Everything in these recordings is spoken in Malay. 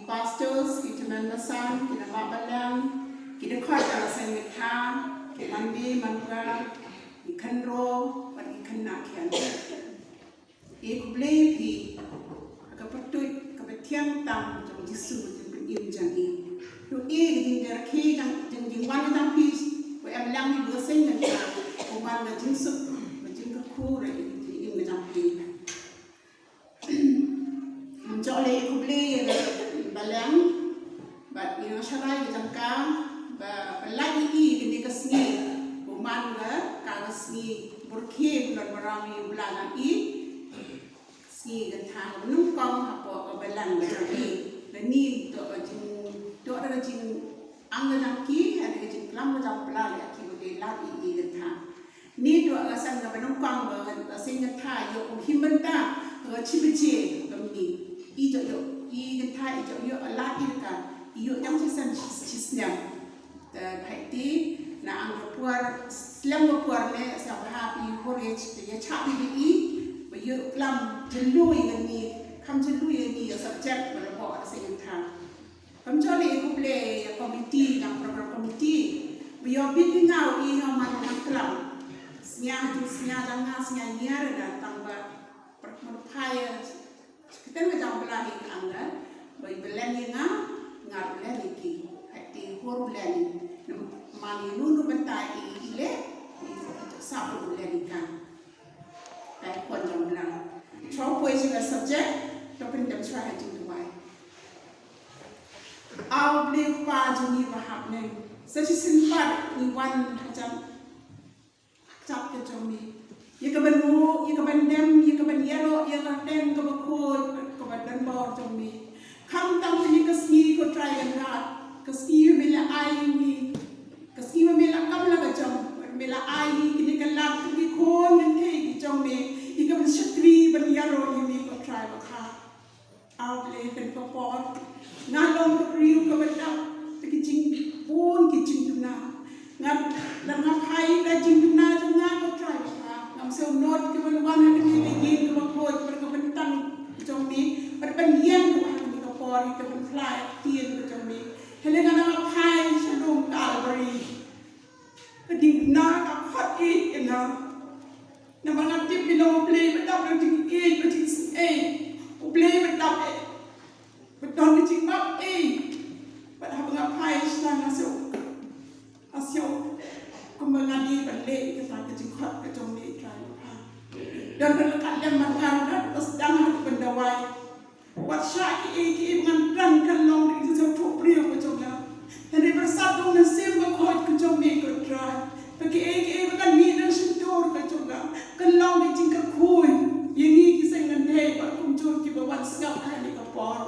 pastors, kita membasan, kita babalang, kita kuat kalau saya ngeta, kita mandi, mandra, ikan ro, ikan nakian. Ik boleh pi, agak pertut, agak tiang tam, jom jisu, jom berim jangi. Tu jing derki, jing wan jang pi, we am lang ni bersing ngeta, kuman le jing sup, jing kekur, jing jang pi. Menjole ik boleh balang, bat yang syarai jang ka, lagi ini kesni, kuman le kasni burki bulan barang bulan i. Siกันทางนุ่งกองหับปอกกับบัลลังก์แบบนี้และนี่ตัวจริงตัวอะไรจริงอังกันกี้อะไรจริงกล้ามจำปลาเลยที่บริลาอีกันทางนี่ตัวสังกับนุ่งกองแบบสิ่งกันทางโยกหิมบันตาชิบเจแบบนี้อีจะโยกันทางอีจะโยลาอีกันโยยังที่สันชิสเนี่ยแต่ไผ่ตีน่าอังกับพวกเลี้ยงกับพวกเนี่ยสภาพอีโคเรชจะชาบีบีเยอะกล้ำจะลุยกันนี่คำจะลุยกันนี่ subject มันระบบสิ่งต่างคำจะเรียกว่าเลยคอมมิชชั่นดังโปรแกรมคอมมิชชั่นวิวบิดเงาอีเงามันนักกล้ำสัญญาจุดสัญญาจังงาสัญญาเงี้ยเลยนะตั้งแบบมันพายkita nggak jauh belah ini angga, bayi belah ni ngar belah ni ki, hati hor belah ni, mami nunu bentai ile, sabu belah ni kan.แต่ควรจำลังชอบคุยกับ subject เราเป็นจำช่วยให้จริงด้วยเอาเรียกว่าจะมีประหับหนึ่งซึ่งสิ้นปัดมีวันจะจับกันจะมียังกับเป็นมูยังกับเป็นเดมยังกับเป็นเยโรยังกับเดมกับโคยกับเป็นดันบอลจะมีคำตั้งเป็นกษีก็ใจกันได้กษีไม่ละไอมีกษีไม่ละกำลังจะไม่ละไอกินกันลับกินโคนนั่นเองจงมีอีกเป็นชัตรีเป็นยาโรยมีก็ใช้บังคับเอาเลยเป็นกระป๋องงานลงกับริวกับเป็นดับแต่กิจริงปูนกิจริงดูนางานดังงานไทยแต่จริงดูนาจงงานก็ใช้บังคับงานเซลล์โน้ตกับเป็นวันให้เป็นยินกับโคยกับเป็นตั้งจงมีเป็นเยี่ยมดูให้มีกระป๋องกับเป็นฟลายเทียนกับจงมีเห็นเลยงานงานไทยฉลองกาลบรีก็ดิ่งนากับฮอตอีกนะน้ำมันติดไปลงเพลย์มันดับไปถึงเอไปถึงเอเพลย์มันดับเอมันโดนไปถึงบับเอมันทำงานไพ่สร้างอาเซียวก็มางานดีบันเล่ก็สร้างกันจึงขอดกระจงนี้ใจเดินเป็นการเลี้ยงมันงานนั้นก็ดังให้เป็นดาวายวัดชาเอเงินรันกันลงที่จะถูกเปรี้ยวกระจงแล้วแต่ในประสาทตรงนั้นเสียงก็คอยกระจงนี้ก็ตรายแต่เอมันกันมีนั่นฉันโดนกระจงแล้วกันลองไปจริงกับคุยยังงี้ที่เซ็งกันเทปคุณโจทย์ที่บอกว่าสกัดให้ในกระป๋อง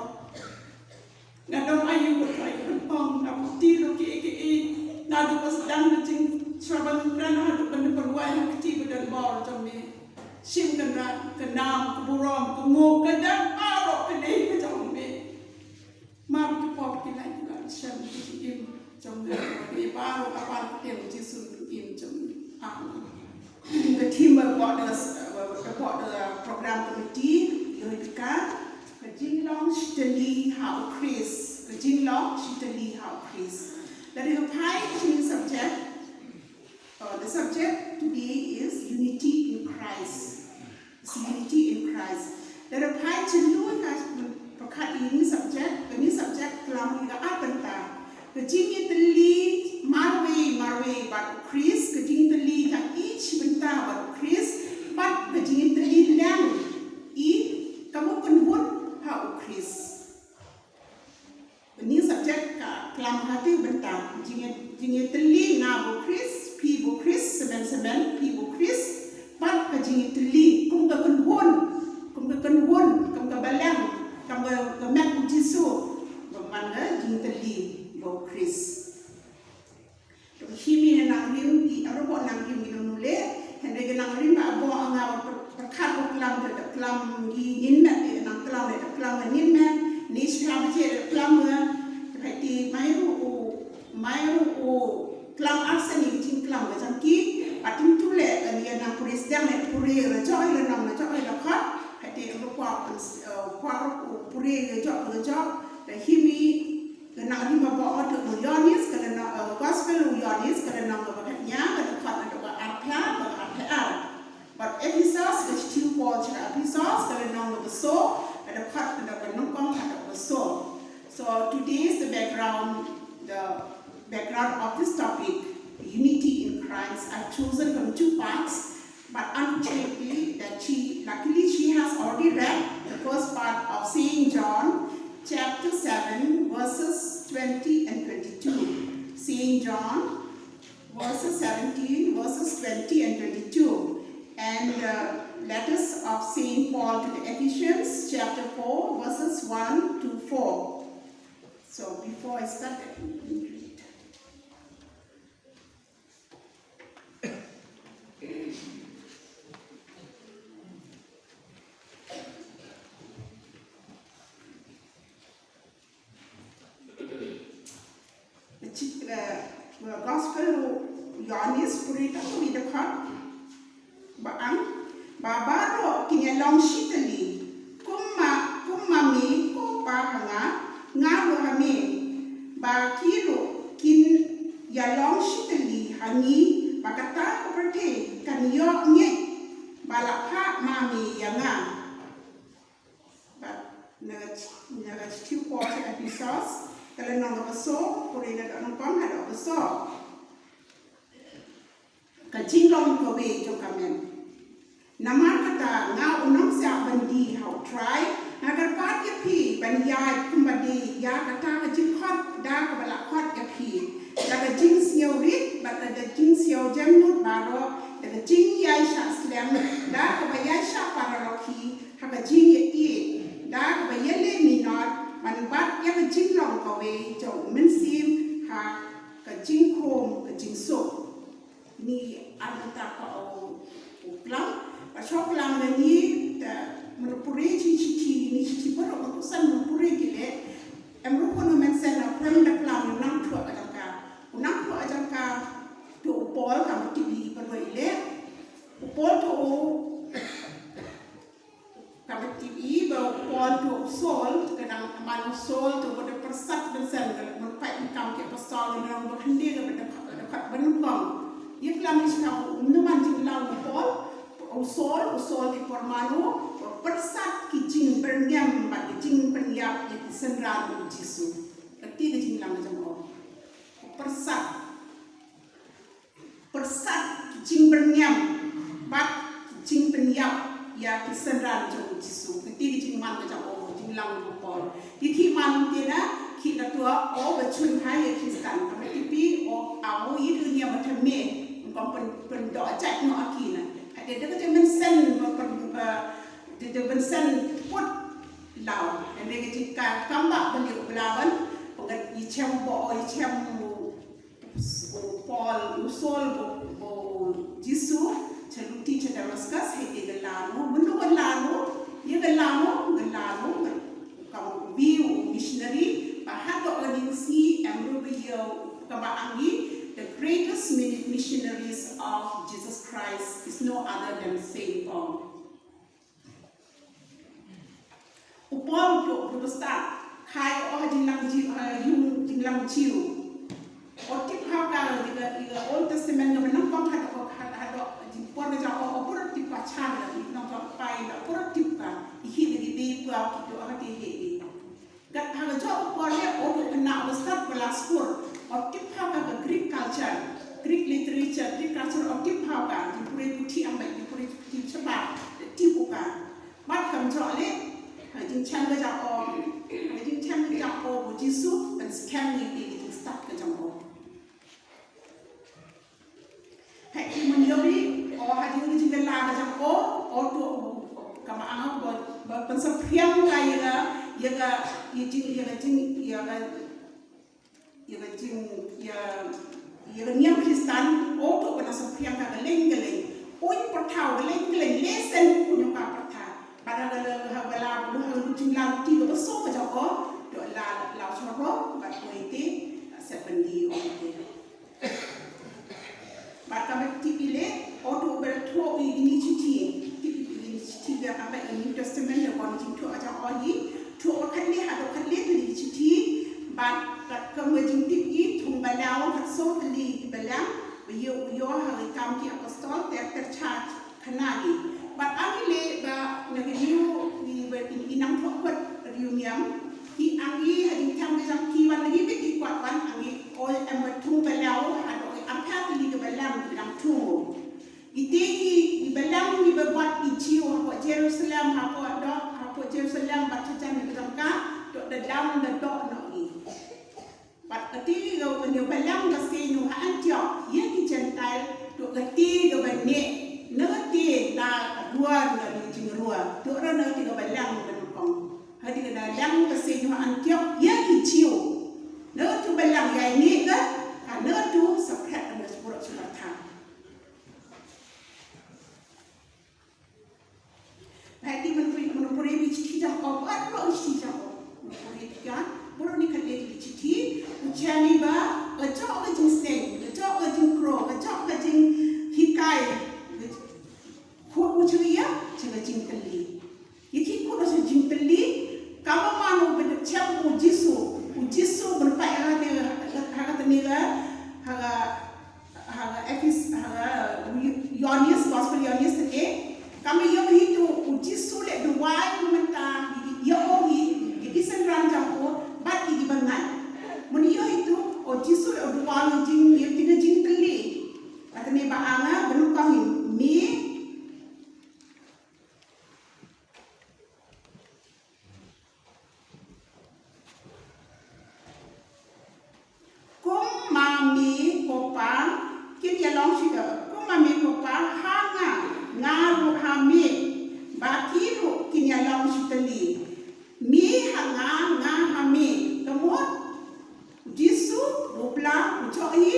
งานเราอายุกว่าใครคนปองนำที่เราเก๋นาดูว่าดังจริงชาวบ้านร้านอาหารเป็นคนไหวที่เป็นเดินบอลจำนี้ชิมกันร้านกันน้ำกันบุรอมกันโง่กันดังอ้าวกันเองก็จำนี้มาเป็นปอบกินอะไรกันฉันที่อิ่มจำนี้มีบ้าเราบ้านเต็มที่สุดอิ่มจำอ้าว The team about the program committee, the Jing long Shitylli how Khrist, the Jing long Shitylli how Khrist. That is a high subject. The subject today is unity in Christ. It's unity in Christ. That a high to do it subject. The subject belongs to the the Shitylli marway but Khrist the Shitylli that each bentang but Khrist but the Shitylli lang I kamu penhun how Khrist. Ini subject kelam hati bentang Shitylli na Khrist pi Khrist semen pi Khrist but the Shitylli kum ka penhun kum ka balang kum ka mek Jisu bagaimana Shitylli Khrist. Kimi nang rim di arbo nang rim nule, hendak nang rim abo angau perkat uklam ter uklam yin met nang uklam yin met ni siapa je uklam seperti mayu uklam arsen ni cing uklam macam ki, ating tule dia nang puris dang net puri rejok le nang rejok le lakat, hati arbo kuat puri rejok the himi the na hima bo to Yonis kana gospel Yonis kana ba kanya kana khat na arpya ba arpya but Ephesus is two Paul chira Ephesus kana ba so and the khat na ba Nongkren khat ba so. So today is the background of this topic, unity in Christ. I've chosen from two parts, but unfortunately, luckily she has already read the first part of St. John, chapter 7, verses 20 and 22. St. John, verses 17, verses 20 and 22. And letters of St. Paul to the Ephesians, chapter 4, verses 1 to 4. So before I start, let me read. The gospel Yonis Purita Vidakot Baang Babaro Kinyalong Shitylli Kumami Kopahanga Ngalo Hame Bakiro Kin Yalong Shitylli Hangi Bakata Koperte Kanyo Nye Balapa Mami Yanga Nagat 2 quarter episodes. Kalau nang beso, Korea dah Nongkren ada beso. Kajing long kowe jom kamen. Nama kata ngau unang siap bandi hau try. Agar pat ya pi banjai kumbadi ya kata kajing hot dah kebalak hot ya pi. Dah kajing siau rit, bata kajing siau jemnut baro. Dah kajing yai syak slam, dah kebayai syak paraloki. Kajing ya i, dah kebayai le minot. Man bat ya ke jing long kawe jauh mensim ha ke jing kom ke jing so ni anta kau uklang pasok lang ni menepuri cici ni cici baru utusan menepuri gile emru kono mensen aprem dak lang nang tua ajangka tu upol kamu tibi perwile upol tu kami TV baru Paul tu sol kadang malu sol tu pada persat bensan kalau merpai income ke pasal orang berkendi dapat benukang ia kelam isau meneman jinglau Paul sol di permanu persat kijing bernyam bagi jing penyap yang disenran Yesus ketiga jinglau macam persat kijing bernyam bat kijing penyap ya kisenran jauh Yesus. Ketika jingman macam jinglang Paul. Di timan tiada kita tua bercun hai Kristan. Tapi tipi awal itu dia macam me, engkau pendok cak no akina. Ada kerja mensen dia mensen put lau. Dan dia jika kambak beli belawan, pengat icem Paul usul Yesus. Ceruti Damascus hei gelano, menurut gelano, kamu view missionary, bahat organisasi Embryo Kabaangi, the greatest missionaries of Jesus Christ is no other than Saint Paul. Paul untuk Protestan, kai jinglang jiu. Otip haka jika Old Testament menangkap ada Puan macam orang tiap cara ni nampak pai nak orang tiap kan ihit di bawah kita akan dihit. Kat hal jauh puan dia orang kena ustad belaskur. Otip haka ke Greek culture, Greek literature, Greek culture otip haka di puri putih ambil di puri putih sebab tiap bukan. Mat kam jauh le, jin cang ke jauh, Yesus dan scam ni di start ke jauh. Hai menyori hadir di jingla macam tu kama buat pensepiang kaya niam Kristan tu pada sepiang kaya geleng pertau geleng lesen punya pertau pada bala bulu jingla tiga besar macam tu lau coro bat kuiti sependi orang Bahkan tipile auto bertuah ini citi dia apa New Testament dia orang citi aja orang tu kan lihat tu di citi so tali belang yo kam ki apostol terchat kanagi but amile ba nagriu ni inang thokot riuniam ki angi hading tam jam ki wan lagi be ki kwat wan angi ol am tu belau ado ampa tali ke belang bilang tu itegi belang ni berbuat ijiu hak Jerusalem hak Jerusalem bacajan ni berangka dok dedam dedok nak ni but keti go when belang kasi nu Antioch ye ki Gentile dok keti go bane ngerti na luar dari jingrua dok ra ngerti go belang benukong hadi kada belang kasi nu Antioch ye ki jiu ngerti belang ya ni ke ngerti sepret ada sepuruk suratha Hati menupuri bici jam obat lo isi jam menupuri kan baru ni kali bici ujian ni ba lecok ke jing seng lecok ke jing kro lecok ke jing hikai kut ujian ya jing teli iki kut ujian jing teli kamu manu benda cem ujisu berpai haga teniga haga efis haga Yonis gospel Yonis tadi kami yang itu uji sulit dua mentah yang ini senran jampu bat ini bangat menio itu uji sulit dua jing yang tidak jing teli katanya baanga benukang mi kum mami kopang kini long sudah kum mami kopang hanga ngaru hami bakiru kinyalang Shitylli mi hanga nga hami kemut jisu ubla ucoi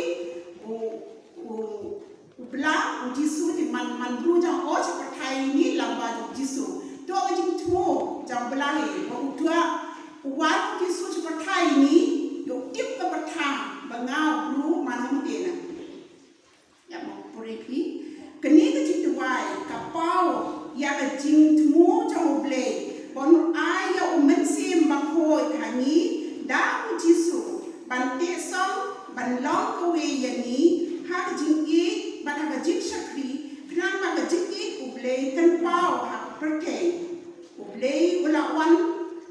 ubla jisu di man bru jang o seperti ini lamba jisu to jing tu jang belahi utua uwan jisu seperti ini yo tip ke bertang bangau bru mana mudena ya mau puripi kini ke jitu wai kapau ya ke jing temu jauh blay bonu ayah umensim bakoi kani dah ujisu bante som ban long kowe yani hak jing i ban hak jing shakri kenapa ke jing i ublay kan pau hak perke ublay ulawan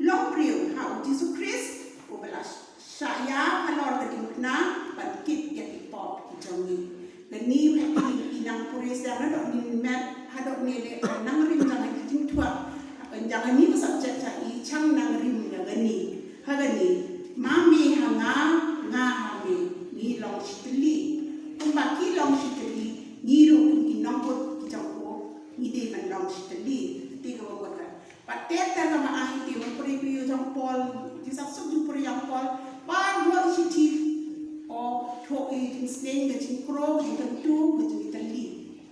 long priu hak ujisu Khrist ubla syaya halor ke jing kena ban kit ya tipop jangi Gani hati inang puris yang ada ni met hadok ni le nang rim jangan kijing tua jangan ni subjek cai chang nang rim gani hagani mami hanga nga hami ni long Shitylli kumbaki long Shitylli ni ru kin nongkut kijang ko ni de man long Shitylli tiga bawa patet ta ma ai ti mo puri pi jang pol ti sak suk ju puri yang pol pa dua isi o thok i jing seng ke jing kro jing tentu ke jing tali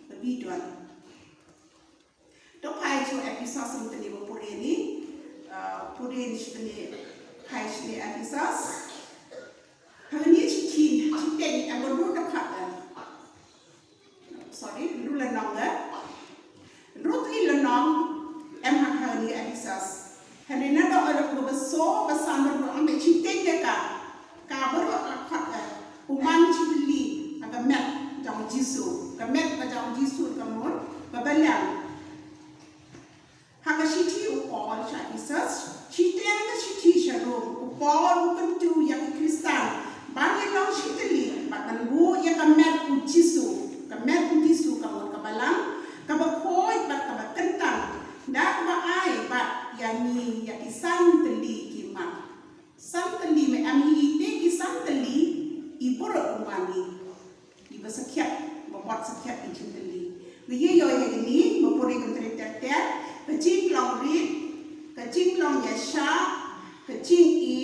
lebih duan dok hai jo episode sem tali bo puri ni Shitylli hai shne episode hang ni chitin chiten am ru da khat sorry ru la nong ru tri la nong em hang ni episode han na do ada ko so basan ru am chiten ke ka baru khat uman Shitylli aga met jang jisu ka met ka jang jisu ka mon babalang haka shiti upol cha research shiten ka shiti sharum upol upentu yang Kristan bagi long Shitylli bakan bu ya ka met jisu ka met jisu ka mon ka balang ka ba khoi ba ka ba kentang da ba ai ba yani ya isan teli kimat san teli me am hi te ki san teli ibu rumani ibu sekiat membuat sekiat di Shitylli Gye yo ini mempuri menteri terter kecing long rit kecing long yasha kecing i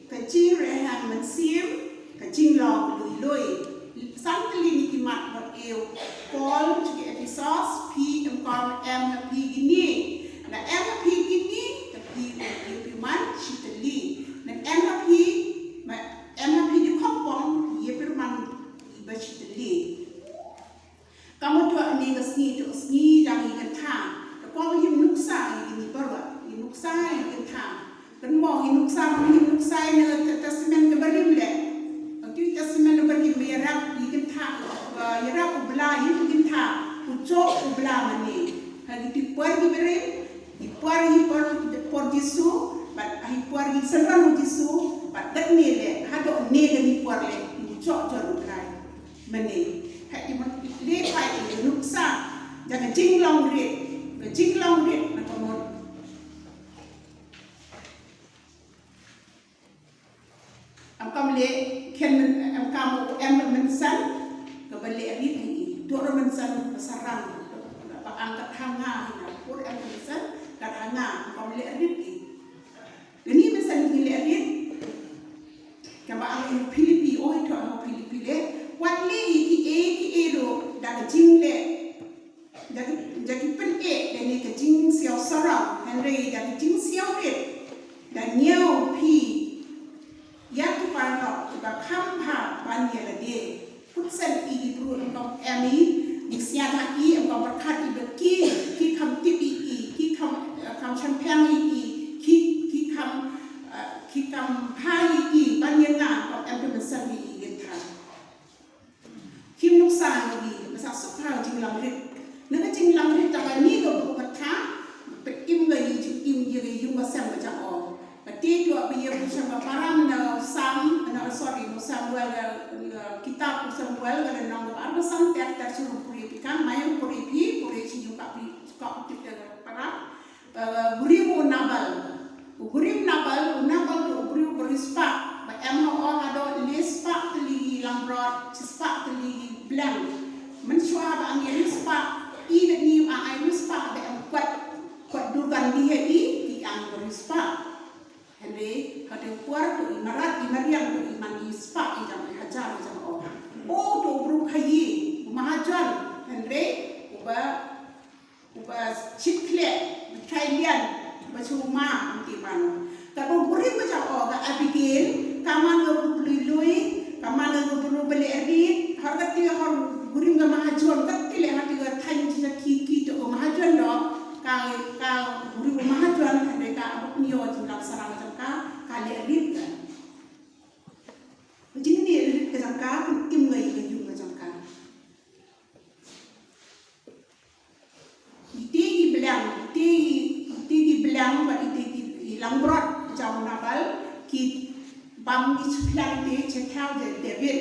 kecing rehan mensim kecing long lui sang teli ni kimat buat eu Paul juga episode p m p gini ada m p gini tapi eu man Shitylli dan m p di kompong ye firman iba Shitylli kamu tua ni kesni dan ikan tang kalau yang nuksa ini baru nuksa ikan tang kan mau nuksa ini testament keberim le waktu testament keberim cok ubla mani. Hari ti pergi beri, di pergi por Yesu, bat ahi pergi serang Yesu, bat tak ni le, hado ni le ni por le, di cok ubla mani. Hai di le pai di nuksa, jangan jinglong rit nak komod. Am le ken am kamu mensan ke balik rit ni. Tu orang mensan pasarang. Pak angkat hanga hina. Pur am mensan kat hanga am le rit ni. Ini mensan ni le rit. Kaba ang Filipi oi to ang Filipi le. Wat le ki do dak jing le. Jadi pen dan ni ke jing siao sarang. Henry dak jing siao rit. Dan nyau pi yang tu parno juga kampa banyak lagi. Putsen ini perlu engkau emi, mixnya lagi engkau berkat ibeki, ki kam tipi ki kam champagne ki kam pai banyak engkau emi bersama kita. Kim nuksan lagi, masa sukar jinglang rit. Nega jinglang rit jangan ni kau berkata, berim lagi im jadi yung bersama jangan. Pati tu apa yang bersama param na sam Samuel kitab Samuel kalau nama apa sam tiap suruh puri pikan main puri si juga pi suka kita param burimu nabal tu burimu berispak ba em ho ada lespak teli lambrot spak teli blank mensua ba ang lespak ini ni ai lespak ba em kuat dugan dia di ang berispak. Henry, kalau puar tu imarat imariam tu iman ispak ijam hajar ijam oh tu bru kayi mahajan Henry uba chikle Thailand bacuma anti mano kalau buri macam ga Abigail kaman ga lui kaman ga bru beli erit harga dia har buri ga mahajan kati le hati ga Thai ki tu mahajan do ka buri mahajan Henry ka abuk niyo jumlah sarang kali erit kan. Jadi ni erit kejangka, im lagi kejung kejangka. Iti belang, iti lambrot jauh nabal, ki bam di sebelah dia cetal David,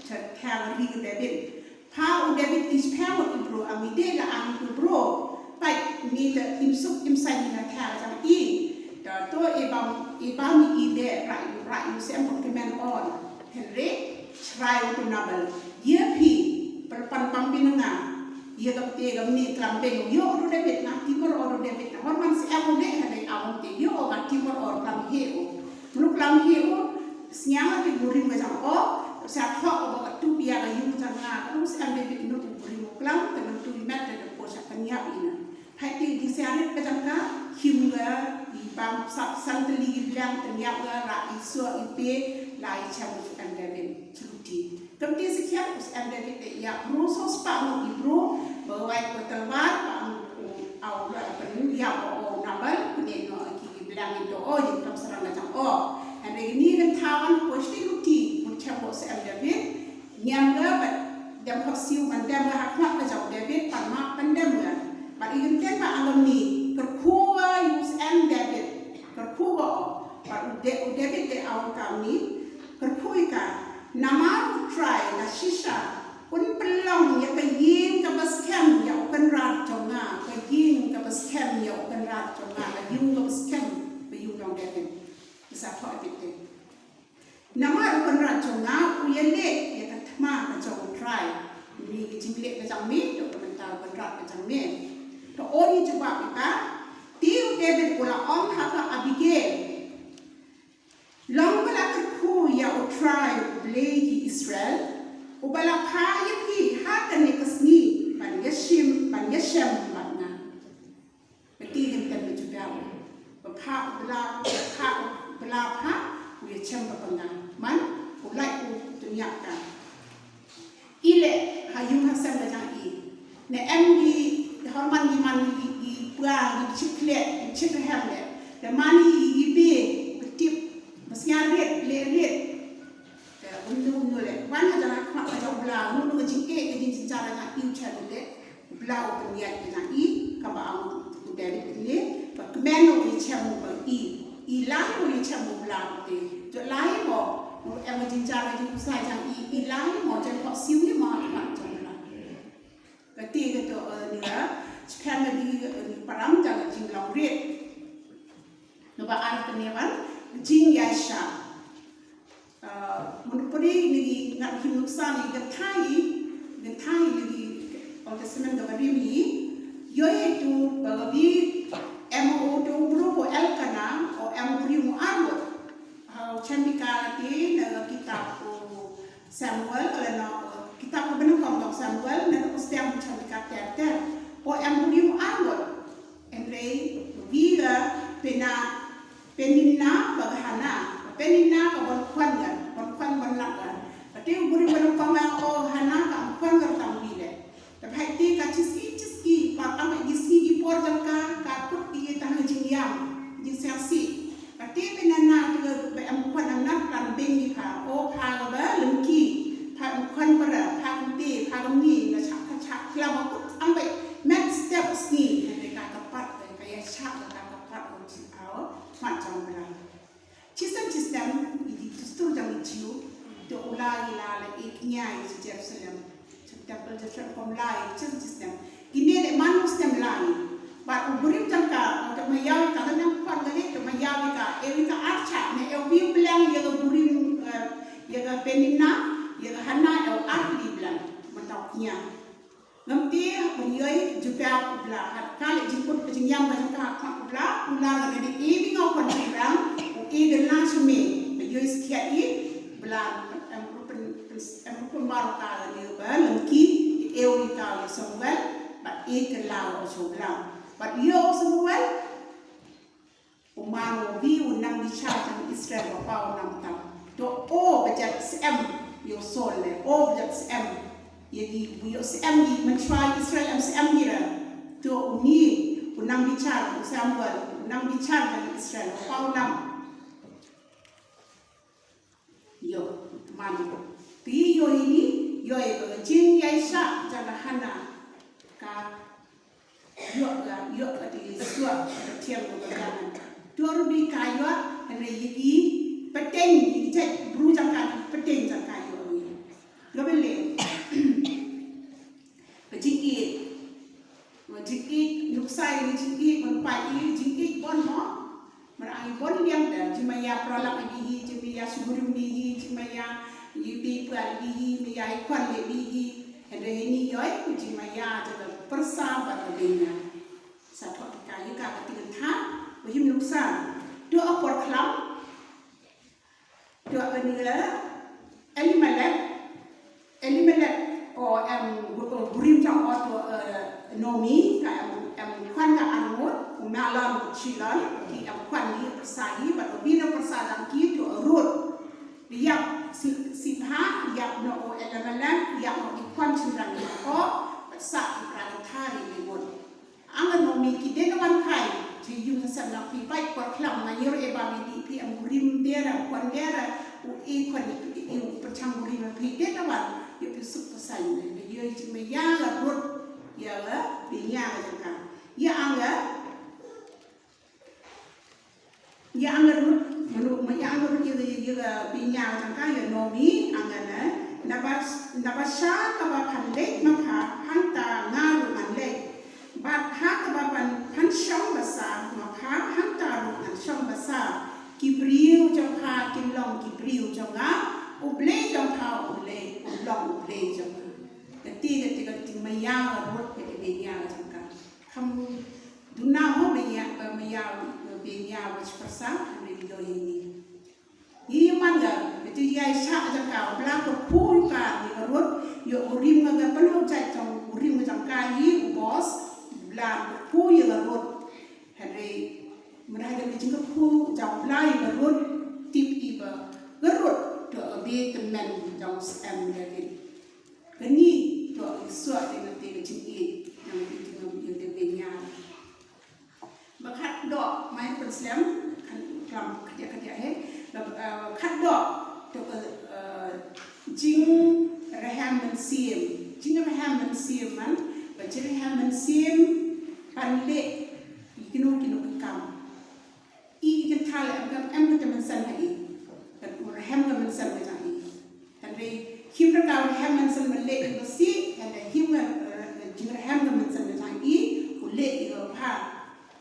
cetal ring David. Pau David di sebelah ibro, amide lah ang ibro. Baik ni the imsuk imsai ni cetal jam i. Tu ibam ile rai sem kemen on Henry try to nabal ye pi perpan pampinanga ye kapte gamni trampeng yo ro David na timor ro David na man si amune hade amte yo ga timor or plam heo muluk plam heo snyama ti burim ga jam o sa kho ba tu bia ga yum tanga ku si am David no burim klam tan tu met de po sa kanya ina hai ti sianet ga jam ka himga bam santeli bilang ternyap ra isu ipe lai cham and David cuti kemudian sekian us and David ya proses pak no ibro bawai kotelbat bang au la pen ya o nabal punya no ki bilang itu yang tam serang macam and ini kan tawan posti cuti macam us and David nyamga bat dem khosiu man dem hak nak macam David pamak pandem kan bat ingin kan pak alam ni kerkuwa us and David kerkuwa pak David de awal kami kerkui ka nama try na shisha pun pelong ya kayin ka baskem ya ukan rat jonga kayin ka baskem ya ukan rat jonga kayin ka baskem bayung dong David bisa thoi bitte nama ukan rat jonga uyele ya katma ka jong try ni jingle ka jangmi to mental ukan rat ka jangmi to ori coba kita tiu David pula on haka Abigail long bala kerku ya utrai blegi Israel ubala pa yapi haka ne kasni ban yashim banna beti hintan bejudaw pa bala pa we chem bapanga man ulai u dunia ka ile hayung hasan bajang i ne md horman di man di puang di chikle the money ibe betip masnya ret undu le wan ha jara kha ka jong bla nu nu jing ke jing cara nga tiu cha de blau peniat dengan kamba ang dari ini bakmeno i chamu ba i lai mo i chamu blau te jo lai mo em jinjara ji usai jang i lai mo jan ko siu ni ma ma jang la ka ti ga to ni la family ni param jang jing long ret no ba ar penewan jing ya sha menurut ni ngat him nuksan ni gatai ni Old Testament ga bari yo itu bagi mo do grupo elkana o primo arwot how chandika ti na kitab Samuel na kitab benukong Samuel na ko stem chandika tete o primo arwot entre viga penina baghana penina ka bon kwan nak ati buri benukong o hana ka kwan ga tambile tapi ti ka ciski pak amai giski ipor jangka kaput ti tang jingyam jinsiasi tapi penana tu be am kwan anak tan bengi ka o pha ba lengki pha kwan para pha ti pha ni na chak klam ko amai met steps ni ka kapat ka ya chak ka kapat o ti ao mat jang bra sistem di tustur jang ciu to ula ila le iknya i Jerusalem temple jatuh komlai sistem ini le manu sistem lain but uburim jangka untuk mayal ka nang kwan gani to mayal ka ewika archa ne ewi belang ya uburim ya penina ya hana el arli belang mentaunya ngamti berioi jupa bela kali jiput penjam jangka ka bela ular gani ewi ngau kwan belang e gana sume berioi sekiat i belang pembaru ka ni ba lengki ewi ka ya Samuel but ke lao Samuel but yo Samuel umano vi unang bicara tentang Israel bapa unang tam to o bejat sem yo sole o bejat sem yegi yo sem di mentrai Israel sem dira to uni unang bicara Samuel unang bicara tentang Israel bapa unang yo mani pi yo ini yo jing ya sha jaga hana ka yo ka di suat tiang ko kan tur di kayo ene yigi peteng di cek bru jangka peteng jangka yo ni gabele jiki nuksai ni jiki kon pai jiki bon mo marai bon liang da jimaya pralak ni jimaya sugurum ni jimaya yupi pali mi kwan le bi ini yoi jimaya jaga persahabat bina satu kali ka tiga tha bahim nuksan do apor klam do anila elimelek o burim jang o nomi ka kwan ka anmut umalam chilan ki kwan ni persai ba bina persadang ki to rut liap sipha liap no elemelan liap no ikwan cindang ko sa pradithari ni bon angan no mi ki denawan kai ji yung sa na pi pai por klam na yor e ba mi pi am rim dera kwan dera u e kwan ni u perchang rim pi denawan yo pi sup pasai ni yo ji me ya la rut ya la bi nya ka ya anga menurut menyangur juga pinya jangka ya nomi angana nabasha kabapan lek maka hanta ngaru manlek bat ha kabapan hanshong basa maka hanta ru hanshong basa kibriu jangka kinlong kibriu jangka uble jangka uble ulong uble jangka ketika mayang rut ketika jangka kamu dunamo mayang binya wis persa video ini mangga itu ya sha jangka bla ko pul ka ni rut yo urim nga panu chai tong urim jangka yi bos bla pu ye rut hare mrai ga jing pu jang bla ye rut tip iba rut to be the men jang am ya ni to suat ni te jing i yang itu de binya bakhat do mai persem kan kerja khat do to jing raham man sim man ba jing raham hem man san man le ko si and him jing hem man san jang I ku le ko pha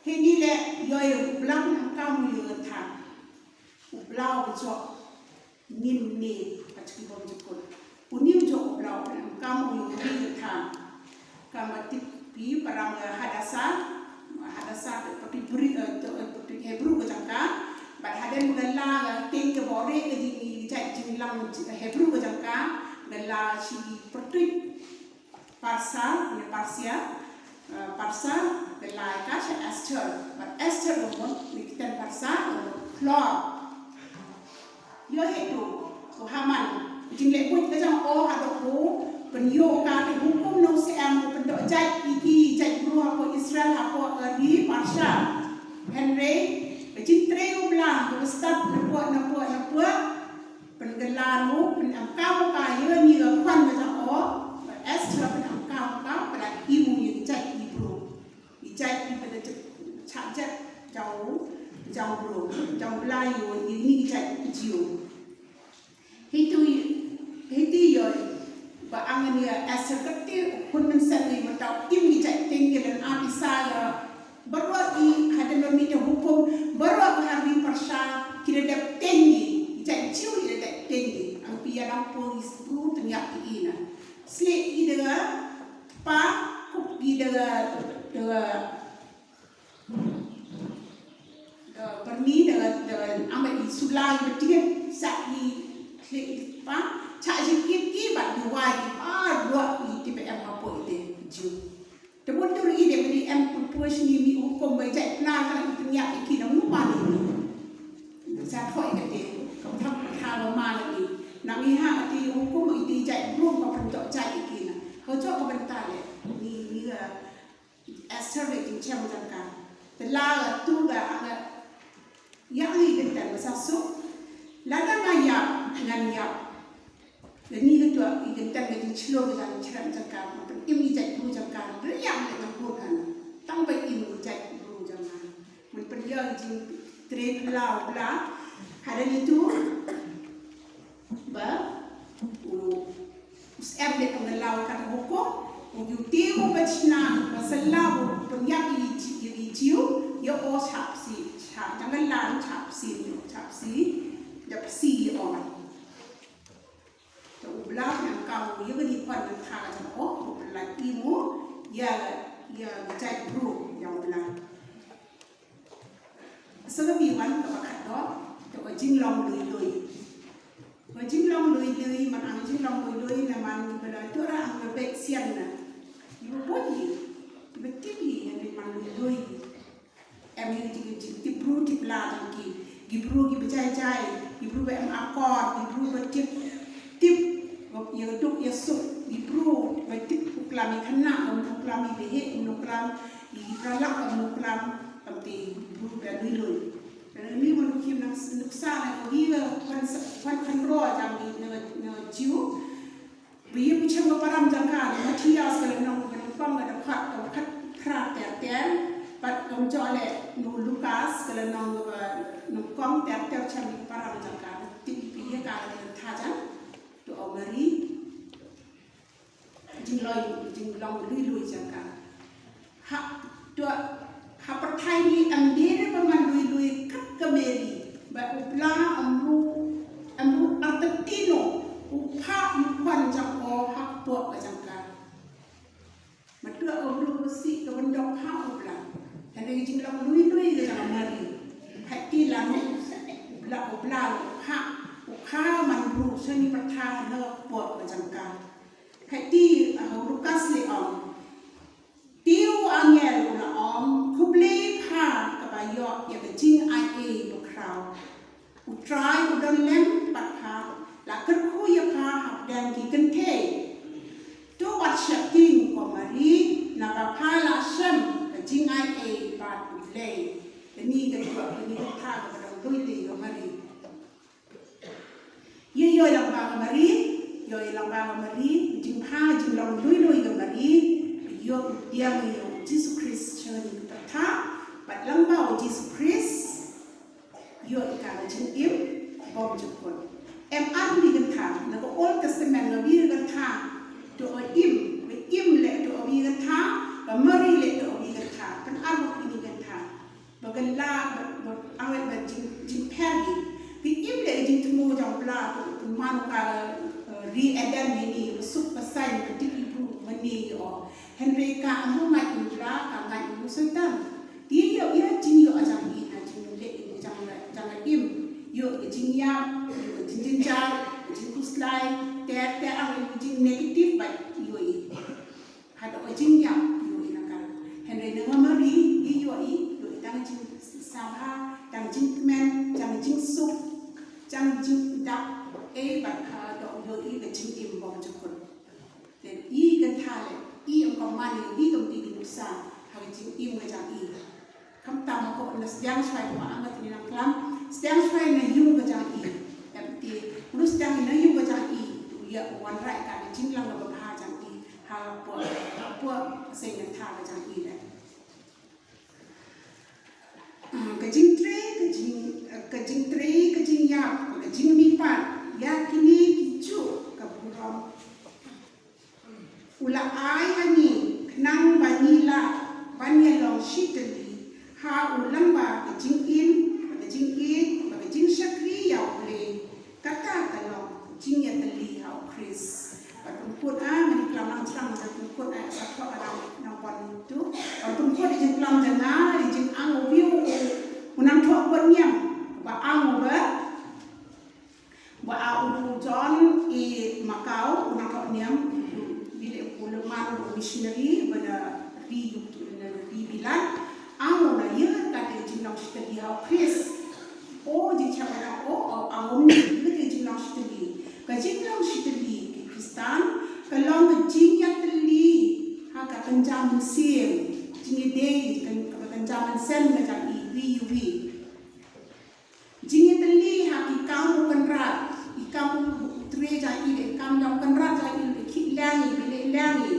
he ni le yo yo blang ka mu yo tha ku blau cho nim ni pa chi bom chi ko ku nim cho blau ka mu yo ni tha ka ma ti pi parang hadasa tapi beri Hebrew ke jangka but haden gala ting ke bore ke di cai jing lang Hebrew ke jangka gala si pertui parsa gala ka si Esther but Esther umur kita parsa Flor yo itu ko Haman jing le pun ke jang hado ko penyo ka ke hukum no se am pendok cai iki cai guru apa Israel apa di parsa Henry Jing treo blang ko start na puat pengelanu penangkau kayu ni kwan macam Esther penangkau pada ibu yang cai ibu ijai pada cak jauh bro jauh Melayu ini cai jiu itu yo ba angan ya Esther kecil pun mensari matau im cai tinggal dan abisa ya baru ada meminta hukum baru hari persa kira dah tinggi jadi ciu kira dah tinggi ang pia lang polis tu tengah ina slip ida pa kup ida perni dengan amat sulai betul sakit slip pa cak sikit ki bat dua di TPM apa itu ju Tepun tu ide beri push ni hukum baca plan kan penyak iki nak lupa ni. Saya thoi ke dia, kau tak tahu mana lagi. Nak lihat di hukum itu jai belum kau bentuk jai iki na. Kau cakap kau bentar le. Ni Esther le macam kan. Telah tu agak yang ni bentar masuk. Lada ngaya ngaya. Dan ni tu bentar ke cilo dengan ceram cakap. Im jai tu cakap. Beriang dengan bukan. Tang bai im jai tu jangan. Mun pergi jing trade bla hari itu ba us erde pengelau kan hukum ujuti mo bachna masalah penyak ini ciu ya o chapsi jangan lan chapsi dapsi orang tu bla yang kau ya ni pan thang kan oh lagi mo ya jai bro yang bla Selabi wan kepakat dok, tu jing long lui. Jing long lui man ang jing long lui naman pada tu orang berbek sian na. Ibu boleh, ibu tipi yang man lui. Em yang tip bru tip la lagi, gibru gi berjai, gibru ber akor, gibru bertip yang duk ya sup, gibru bertip uklami kena, uklami behe, uklam gibralak, uklam tapi buru berlui. Dan ini menukim nak nuksa nak dia kan roh jami nak jiu. Biar macam keparam jangka, material sekali nak pang ada kat kerat terter, pat komjole nu Lukas sekali nak kom terter macam keparam jangka. Biar kalau tajan tu awari jinglong lui jangka. Hak tu Hapertai ni ambil peman lui kat kemeri, berulang amru artetino, upah yukan jangko hak buat kejangka. Matua amru besi kebendok hak ulang, dan lagi jinglang lui kejangka mari. Hati lalu ulang hak upah manru seni pertah nak buat kejangka. Hati Lukas leong. Tiu angel una kuble pa kabayok ya bejing ai bukrau utrai udon lem pat pa la kerku ya pa hap dan ki kente tu wat shaking ko mari na ba pa la shem bejing ai pat uble ni ga ni ga pa ga dong doi ti ko mari yo lang ba mari jing pa jing long doi ga mari yo dia yo Jesus Khrist chani ta bat lambau Jesus Khrist yo ikala jing im bom jukon em ăn đi gần thang nó có Old Testament nó đi gần thang to im lệ to đi gần thang và Mary lệ to đi gần thang kan ăn một đi gần thang và gần la và ăn là jing Perry vì im lệ jing thu trong la của man cả re-adam ini super sign penting ibu meni or Henry ka amu mai indra ka ngai ibu sultan dia yo ia jing yo ajang ni na jing lệ jangan im yo jing ya jing ja jing kuslai te ang jing negative by yo I hada jing ya yo ina ka Henry na Mary yo tang jing sabha tang jing men tang jing su tang jing da ba ka do yo cái jing im bom chukun then kan tha le ông công mani công ty di nusa hari jing im ga jang kam tam ko na sedang swai ma angat ni nang klam sedang swai na yung ga jang ti lu sedang na yung ga jang ya wan rai ka jing lang ga ba jang ha po sei na tha ga jang le ka jing tre ka jing ya ka jing mi pa ya kini kicu ka buram ula ai ani nang banila banyalong Shitylli ha ulang ba ka jing ba ka jing shakri ya ule kata kalong jing ya tali ha Khrist put mani klamang trang da put sakho arang nang pon tu put jing klam jana jing ang view unang thok pon nyam ba ang ba au John Macau unang thok nyam bile ulama missionary pada di bilan ang na ye kata jing nang Shitylli ha Khrist jing chama ang ni ke jing nang Shitylli ka jing nang Shitylli Kristan kalong ke jing ya teli ha ka kanjam sim jing de kan kanjam sen ka jang wi jing ya teli ha ki kam kan rat i kam tre ja I de kam jam kan rat ja I de ki langi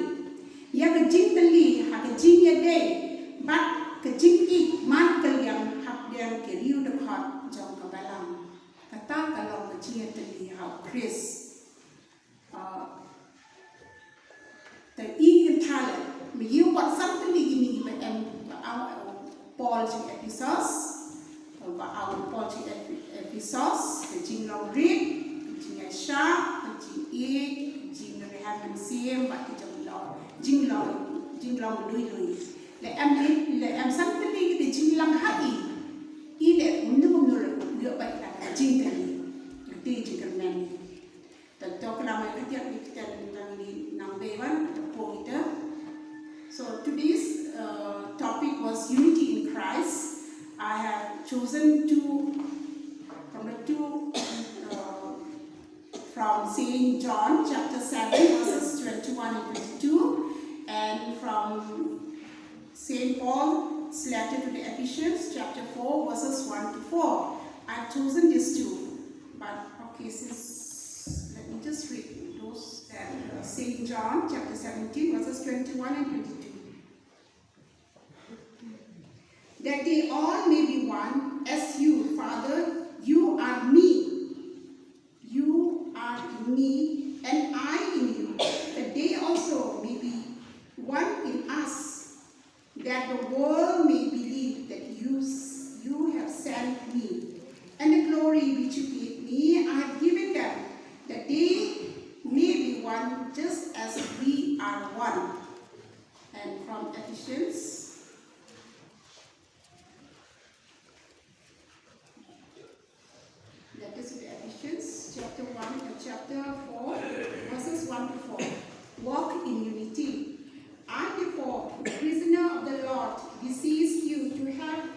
ya ka jing teli ha ka jing ya de bat ka jing I man kal yang hap yang ke riu de khat jong ka balang kata kalong ka jing ya teli ha Khrist the in talent me you what something ini but our Paul to Ephesus our Paul to Ephesus the jing long read jing sha jing jing rehaman sim but jing long lui le am something the jing long hai I le undu yo ba la jing tali the jing kan talk nama kita number one point. So today's topic was unity in Christ. I have chosen from Saint John chapter 7 verses 21 and 22, and from Saint Paul's letter to the Ephesians chapter 4 verses 1 to 4. I have chosen these two, but okay, let me just read those. Saint John chapter 17 verses 21 and 22. That they all may be one, as you, Father, you are in me, and I in you, that they also may be one in us, that the world may believe that you have sent me, and the glory which you gave me, I have given them, that they may be one just as we are one. And from Ephesians chapter 1 and chapter 4 verses 1 to 4. Walk in unity. I therefore, the prisoner of the Lord, beseech you to have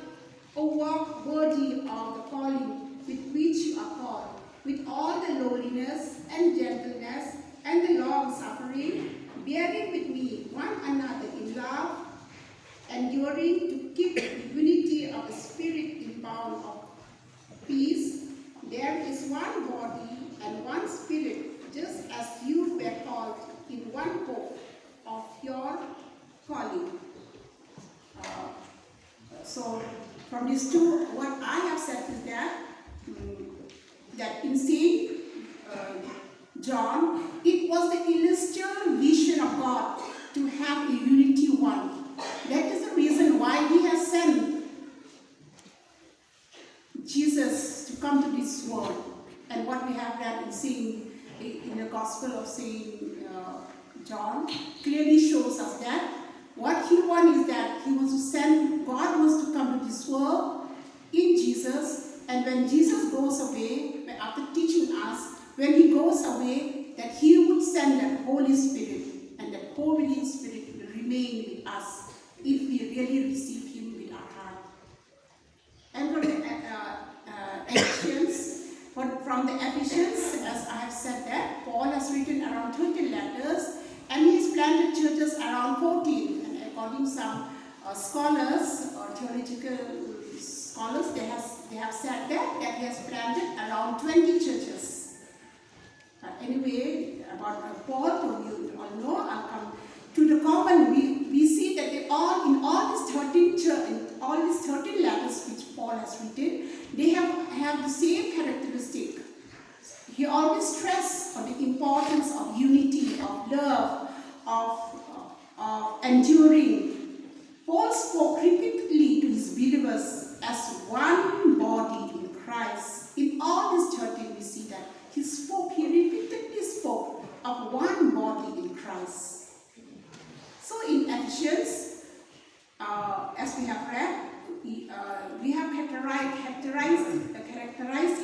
a walk worthy of the calling with which you are called, with all the lowliness and gentleness and the long suffering, bearing with me one another in love, enduring to keep the unity of the Spirit in bond of peace. There is one body and one Spirit, just as you were called in one hope of your calling. So from these two, what I have said is that in seeing John, it was the celestial vision of God to have a unity one. That is the reason why he has sent Jesus to come to this world. And what we have read in the Gospel of Saint John clearly shows us that what he wants is that he wants to send, God wants to come to this world in Jesus, and when Jesus goes away, after teaching us, when he goes away, that he would send that Holy Spirit, and that Holy Spirit will remain with us if we really receive him with our heart. And from the Ephesians, as I have said that, Paul has written around 20 letters, and he's planted churches around 14. And according to some scholars or theological scholars, they have said that he has planted around 20 churches. But anyway, about Paul, you all know, I'll come to the common. We see that in all these 13 letters which Paul has written, they have the same characteristic. He always stressed on the importance of unity, of love, of enduring. Paul spoke repeatedly to his believers as one body in Christ. In all these 13, we see that he repeatedly spoke of one body in Christ. So in Ephesians, as we have read, we have characterized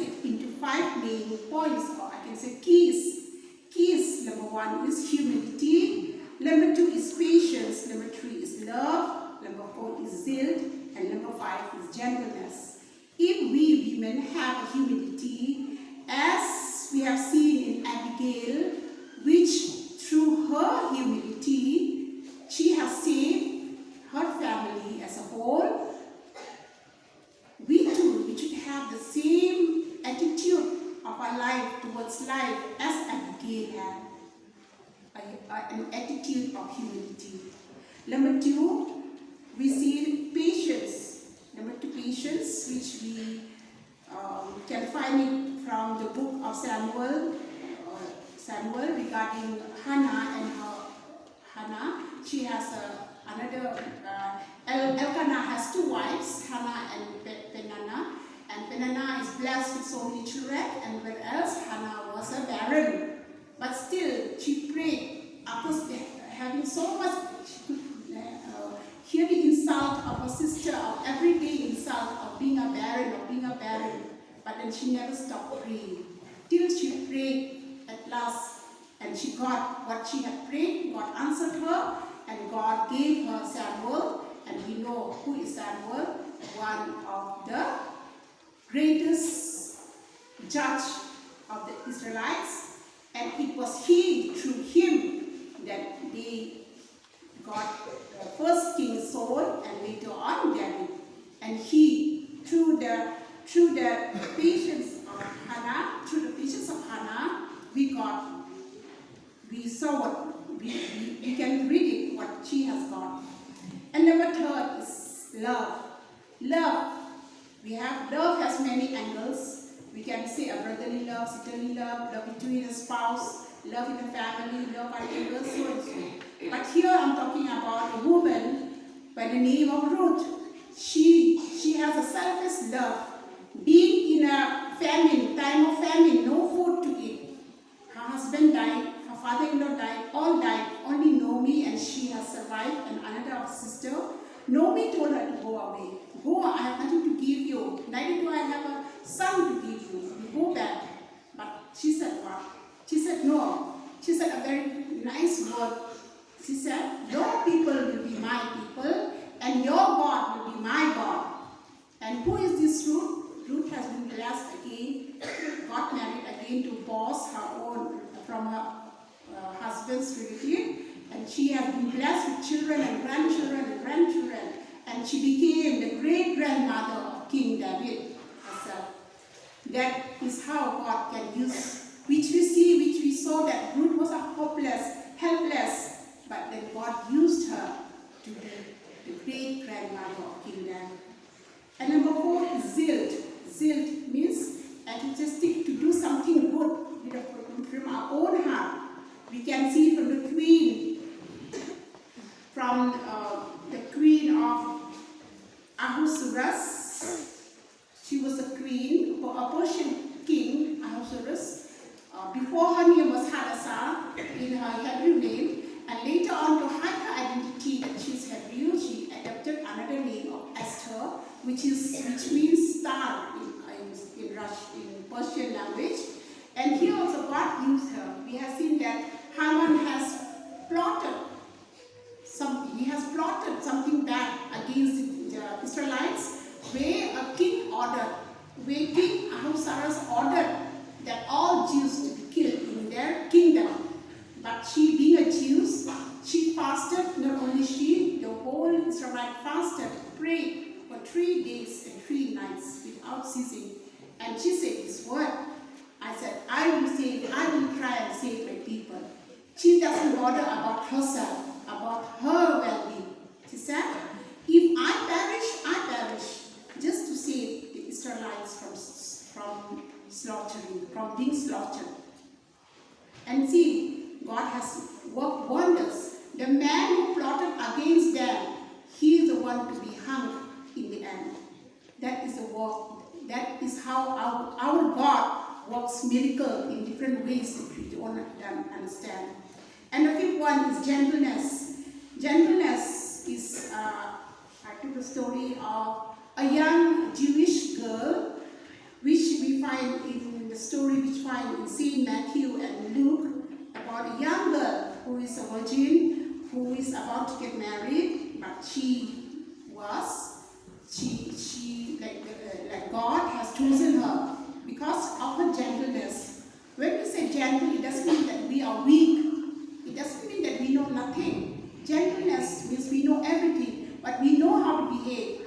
it into 5 main points, or I can say keys. Keys, number 1 is humility, number 2 is patience, number 3 is love, number 4 is zeal, and number 5 is gentleness. If we women have humility, as we have seen in Abigail, which through her humility, she has saved her family as a whole, we too, we should have the same attitude of our life towards life as Abigail had, an attitude of humility. Number 2, we see patience. Number 2, patience, which we can find it from the book of Samuel regarding Hannah and her Hannah. She has another, Elkanah has 2 wives, Hannah and Peninnah. And Peninnah is blessed with so many children, and whereas Hannah was a barren. But still, she prayed after having so much, she could hear the insult of her sister, of everyday insult of being a barren, but then she never stopped praying. Till she prayed at last, and she got what she had prayed, God answered her, and God gave her Samuel, and we know who is Samuel, one of the greatest judge of the Israelites, and it was through him that they got first King Saul and later on David. And through the patience of Hannah, we can read it, what she has got. And number 3 is love. Love has many angles. We can say a brotherly love, sisterly love, love between a spouse, love in the family, love by neighbors, so and so. But here I'm talking about a woman by the name of Ruth. She has a selfless love. Being in a time of famine, no food to eat. Her husband died, her father-in-law died, all died. Only Naomi and she has survived, and another of sister. Naomi told her to go away. Go, I have nothing to give you. Neither do I have a son to give you. You go back. But she said what? She said no. She said a very nice word. She said, your people will be my people, and your God will be my God. And who is this Ruth? Ruth has been blessed again, got married again to Boaz, from her husband's relative, and she has been blessed with children and grandchildren, and she became the great-grandmother of King David herself. That is how God can use, which we saw that Ruth was helpless, but then God used her to be the great-grandmother of King David. And number 4 is zeal. Zeal means enthusiastic to do something good from our own her Hebrew name, and later on to hide her identity that she's Hebrew, she adopted another name of Esther, which means star in Persian language. And here also God used her. We have seen that Haman has plotted something. He has plotted something bad against the Israelites, where King Ahasuerus ordered that all Jews to be killed in their kingdom. But she, being a Jew, she fasted. Not only she, the whole Israelite fasted, prayed for 3 days and 3 nights without ceasing. And she said this word. I said, I will try and save my people. She doesn't bother about herself, about her well-being. She said, if I perish, just to save the Israelites from being slaughtered. And see, God has worked wonders. The man who plotted against them, he is the one to be hung in the end. That is the work. That is how our God works miracle in different ways that we don't understand. And the 5th one is gentleness. Gentleness is, I took the story of a young Jewish girl, which we find in the story which we find in St. Matthew and Luke, about a young girl who is a virgin, who is about to get married, but like God has chosen her because of her gentleness. When we say gentle, it doesn't mean that we are weak. It doesn't mean that we know nothing. Gentleness means we know everything, but we know how to behave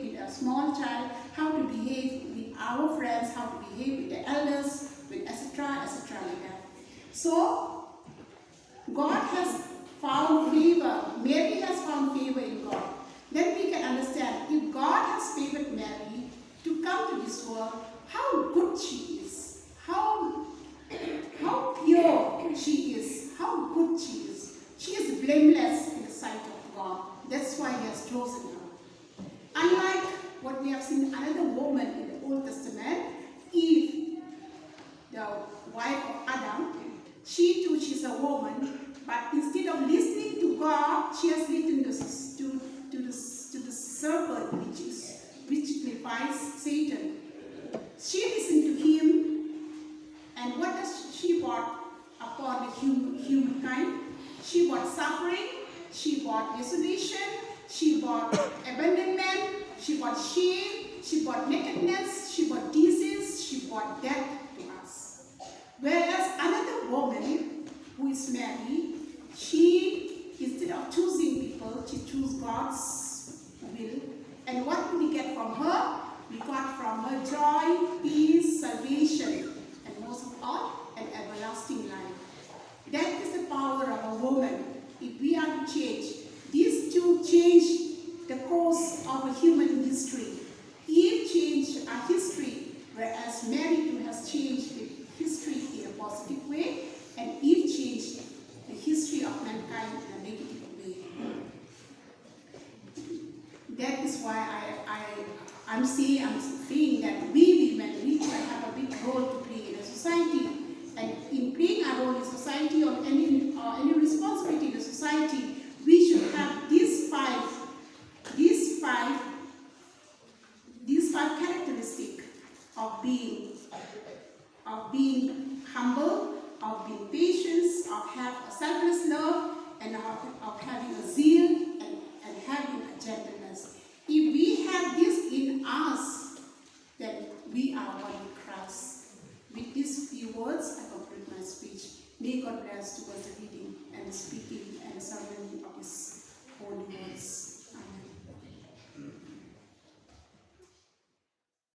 with a small child, how to behave with our friends, how to behave with the elders, with etc. like that. So, God has found favor. Mary has found favor in God. Then we can understand, if God has favored Mary to come to this world, how good she is, how pure she is, how good she is. She is blameless in the sight of God. That's why He has chosen her. Unlike what we have seen another woman in the Old Testament, Eve, the wife of Adam, she too, she's a woman, but instead of listening to God, she has listened to the serpent, which signifies Satan. She listened to him, and what does she brought upon the humankind? She brought suffering, she brought desolation, she brought abandonment, she brought shame, she brought nakedness, she brought disease, she brought death to us. Whereas another woman, who is Mary, she, instead of choosing people, she chose God's will. And what do we get from her? We got from her joy, peace, salvation, and most of all, an everlasting life. That is the power of a woman. If we are to change, these two change the course of a human history. Eve changed our history, whereas Mary too has changed the history in a positive way, and Eve changed the history of mankind in a negative way. That is why I'm saying that we women, we have a big role to play in a society, and in playing our role in society or any responsibility in the society, we should have these five characteristics of being humble, of being patient, of having a selfless love, and of having a zeal and having a gentleness. If we have this in us, then we are one in Christ. With these few words, I conclude my speech. May God bless towards the reading and the speaking and the ceremony of this